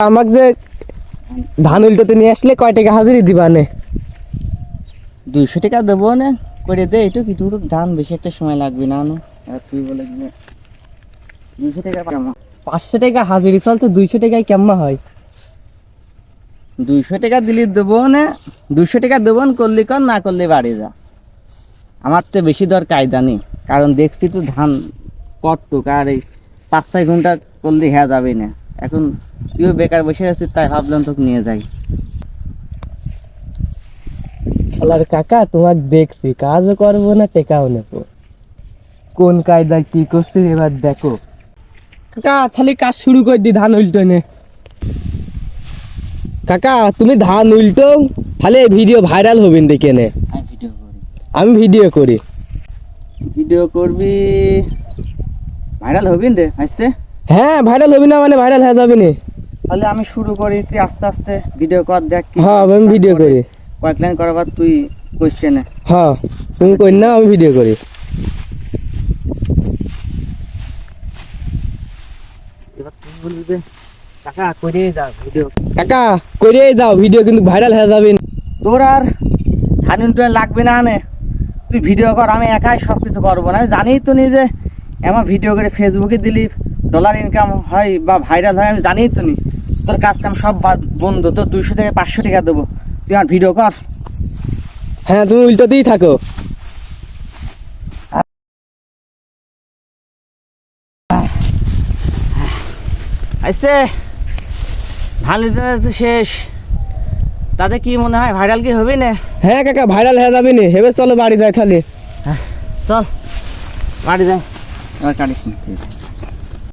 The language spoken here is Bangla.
আমাকে যে ধান উল্টোতে নিয়ে আসলে কয় টাকা হাজিরি দিবা নে? 200 টাকা দেবো না করে দে, একটু কিছু ধান বেশি একটা সময় লাগবে না। আর তুই বলে 200 টাকা পাবো। 500 টাকা হাজিরি চলছে, 200 টাকায় কেমন হয়? 200 টাকা দিলি দেবো না, 200 টাকা দেবো না, করলি কর, না করলে বাড়ি যা। আমার তো বেশি দর কায়দা নেই, কারণ দেখছি তো ধান কটটুক, আর এই 5-6 ঘন্টা করলে হ্যাঁ যাবে না। এখন তুইও বেকার বসে আছিস, তাই ভাবলাম তোকে নিয়ে যাই। শালার কাকা তোমাকে দেখছি, কাজও করবো না টেকাও নেবো, কোন কায়দায় কি করছি এবার দেখো। কাকা খালি কাজ শুরু করে দি ধান উল্টো নে। কাকা তুমি ধান উল্টো তাহলে ভিডিও ভাইরাল হবেন দেখে নে। আমি ভিডিও করি। আমি ভিডিও করি। ভিডিও করবি, ভাইরাল হবি রে আসতে? হ্যাঁ ভাইরাল হবি না মানে ভাইরাল হয়ে যাবি না। তাহলে আমি শুরু করি, তুই আস্তে আস্তে ভিডিও কর, দেখ কি। হ্যাঁ আমি ভিডিও করি। কয়েক লাইন করাবার তুই কোশ্চেনে। হ্যাঁ তুমি কই না, আমি ভিডিও করি। এবার তুই বলবি যে কাকা করে যা ভিডিও। কাকা করে দাও ভিডিও, কিন্তু ভাইরাল হয়ে যাবে। তোর আর ধান উল্টোনে লাগবে না নে, তুই ভিডিও কর, আমি একাই সব কিছু করবো না। আমি জানি তো নি যে এমন ভিডিও করে ফেসবুকে দিলি ডলার ইনকাম হয় বা ভাইরাল হয়, আমি জানি তো নি। তোর কাজ কাম সব বন্ধ, তোর 200 থেকে 500 টাকা দেবো, তুই আমার ভিডিও কর। হ্যাঁ তুমি উল্টোতেই থাকো। আইসে ধান উল্টোনে শেষ, তাতে কি মনে হয় ভাইরাল কি হবে না? হ্যাঁ কাকা ভাইরাল হয়ে যাবে না, হেবে চলো বাড়ি যাই তাহলে। চল বাড়ি যাই, আর কাটিস না। ঠিক আছে।